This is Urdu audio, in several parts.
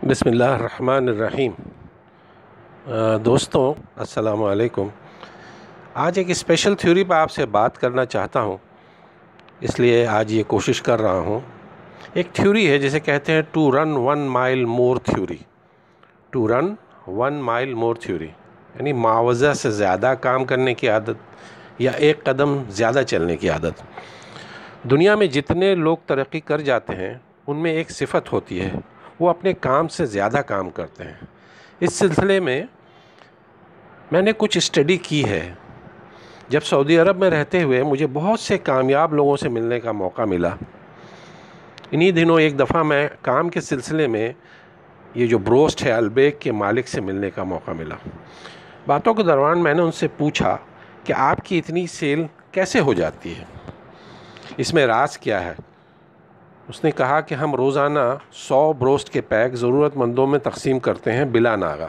بسم اللہ الرحمن الرحیم۔ دوستوں السلام علیکم۔ آج ایک اسپیشل تھیوری پہ آپ سے بات کرنا چاہتا ہوں، اس لیے آج یہ کوشش کر رہا ہوں۔ ایک تھیوری ہے جسے کہتے ہیں ٹو رن 1 مائل مور تھیوری۔ ٹو رن 1 مائل مور تھیوری یعنی معاوضہ سے زیادہ کام کرنے کی عادت یا ایک قدم زیادہ چلنے کی عادت۔ دنیا میں جتنے لوگ ترقی کر جاتے ہیں ان میں ایک صفت ہوتی ہے، وہ اپنے کام سے زیادہ کام کرتے ہیں۔ اس سلسلے میں نے کچھ اسٹڈی کی ہے۔ جب سعودی عرب میں رہتے ہوئے مجھے بہت سے کامیاب لوگوں سے ملنے کا موقع ملا۔ انہی دنوں ایک دفعہ میں کام کے سلسلے میں یہ جو بروسٹ ہے البیک کے مالک سے ملنے کا موقع ملا۔ باتوں کے دوران میں نے ان سے پوچھا کہ آپ کی اتنی سیل کیسے ہو جاتی ہے، اس میں راز کیا ہے؟ اس نے کہا کہ ہم روزانہ 100 بروسٹ کے پیک ضرورت مندوں میں تقسیم کرتے ہیں بلا ناغہ۔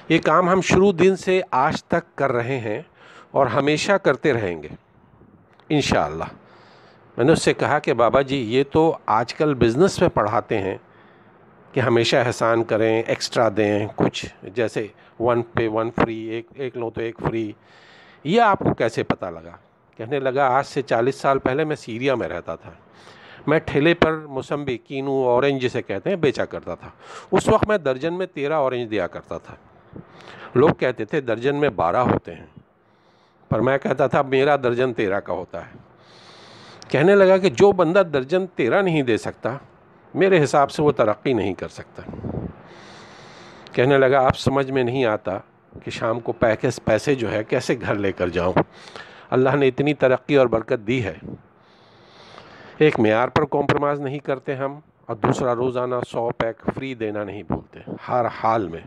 یہ کام ہم شروع دن سے آج تک کر رہے ہیں اور ہمیشہ کرتے رہیں گے انشاءاللہ۔ میں نے اس سے کہا کہ بابا جی یہ تو آج کل بزنس میں پڑھاتے ہیں کہ ہمیشہ احسان کریں، ایکسٹرا دیں کچھ، جیسے 1 پہ 1 فری، ایک لو تو ایک فری۔ یہ آپ کو کیسے پتہ لگا؟ کہنے لگا آج سے 40 سال پہلے میں سیریا میں رہتا تھا۔ میں ٹھیلے پر موسمبی، کینو، اورنج جسے کہتے ہیں بیچا کرتا تھا۔ اس وقت میں درجن میں 13 اورنج دیا کرتا تھا۔ لوگ کہتے تھے درجن میں 12 ہوتے ہیں، پر میں کہتا تھا میرا درجن 13 کا ہوتا ہے۔ کہنے لگا کہ جو بندہ درجن 13 نہیں دے سکتا میرے حساب سے وہ ترقی نہیں کر سکتا۔ کہنے لگا آپ سمجھ میں نہیں آتا کہ شام کو پیسے جو ہے کیسے گھر لے کر جاؤں۔ اللہ نے اتنی ترقی اور برکت دی ہے، ایک معیار پر کمپرومائز نہیں کرتے ہم، اور دوسرا روزانہ 100 پیک فری دینا نہیں بھولتے ہر حال میں۔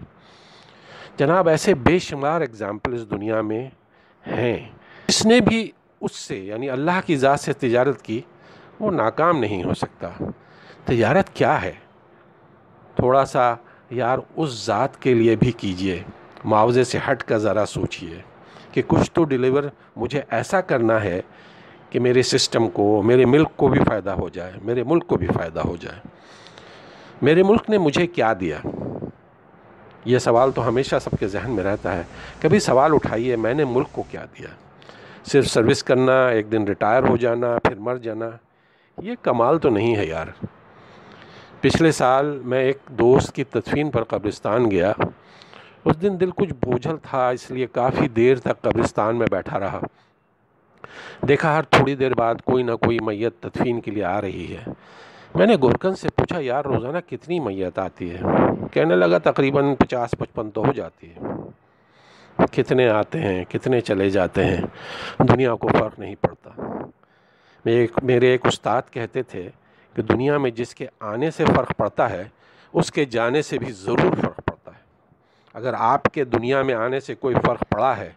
جناب ایسے بے شمار ایگزامپل اس دنیا میں ہیں۔ جس نے بھی اس سے یعنی اللہ کی ذات سے تجارت کی وہ ناکام نہیں ہو سکتا۔ تجارت کیا ہے؟ تھوڑا سا یار اس ذات کے لیے بھی کیجئے، معاوضے سے ہٹ کر ذرا سوچئے کہ کچھ تو ڈیلیور مجھے ایسا کرنا ہے کہ میرے سسٹم کو، میرے ملک کو بھی فائدہ ہو جائے، میرے ملک کو بھی فائدہ ہو جائے۔ میرے ملک نے مجھے کیا دیا؟ یہ سوال تو ہمیشہ سب کے ذہن میں رہتا ہے۔ کبھی سوال اٹھائیے میں نے ملک کو کیا دیا؟ صرف سروس کرنا، ایک دن ریٹائر ہو جانا، پھر مر جانا، یہ کمال تو نہیں ہے یار۔ پچھلے سال میں ایک دوست کی تدفین پر قبرستان گیا۔ اس دن دل کچھ بوجھل تھا، اس لیے کافی دیر تک قبرستان میں بیٹھا رہا۔ دیکھا ہر تھوڑی دیر بعد کوئی نہ کوئی میت تدفین کے لیے آ رہی ہے۔ میں نے گورکن سے پوچھا یار روزانہ کتنی میت آتی ہے؟ کہنے لگا تقریباً 50-55 تو ہو جاتی ہے۔ کتنے آتے ہیں کتنے چلے جاتے ہیں، دنیا کو فرق نہیں پڑتا۔ میرے ایک استاد کہتے تھے کہ دنیا میں جس کے آنے سے فرق پڑتا ہے اس کے جانے سے بھی ضرور فرق پڑتا ہے۔ اگر آپ کے دنیا میں آنے سے کوئی فرق پڑا ہے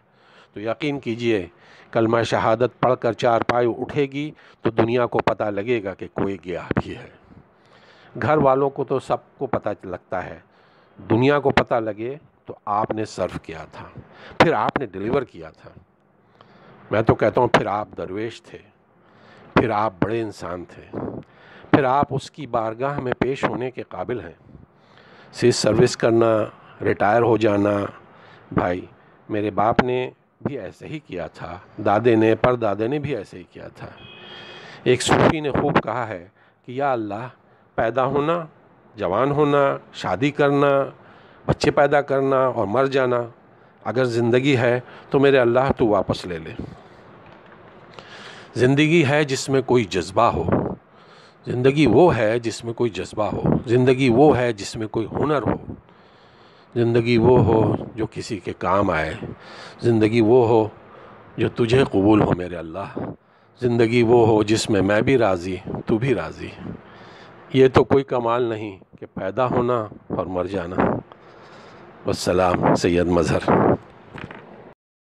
تو یقین کیجئے کلمہ شہادت پڑھ کر چارپائی اٹھے گی تو دنیا کو پتہ لگے گا کہ کوئی گیا بھی ہے۔ گھر والوں کو تو سب کو پتہ لگتا ہے، دنیا کو پتہ لگے تو آپ نے سرو کیا تھا، پھر آپ نے ڈیلیور کیا تھا۔ میں تو کہتا ہوں پھر آپ درویش تھے، پھر آپ بڑے انسان تھے، پھر آپ اس کی بارگاہ میں پیش ہونے کے قابل ہیں۔ صرف سروس کرنا، ریٹائر ہو جانا، بھائی میرے باپ نے بھی ایسے ہی کیا تھا، دادے نے، پردادے نے بھی ایسے ہی کیا تھا۔ ایک صوفی نے خوب کہا ہے کہ یا اللہ پیدا ہونا، جوان ہونا، شادی کرنا، بچے پیدا کرنا اور مر جانا، اگر زندگی ہے تو میرے اللہ تو واپس لے لے۔ زندگی ہے جس میں کوئی جذبہ ہو، زندگی وہ ہے جس میں کوئی جذبہ ہو، زندگی وہ ہے جس میں کوئی ہنر ہو، زندگی وہ ہو جو کسی کے کام آئے، زندگی وہ ہو جو تجھے قبول ہو میرے اللہ، زندگی وہ ہو جس میں بھی راضی تو بھی راضی۔ یہ تو کوئی کمال نہیں کہ پیدا ہونا اور مر جانا۔ والسلام، سید مظہر۔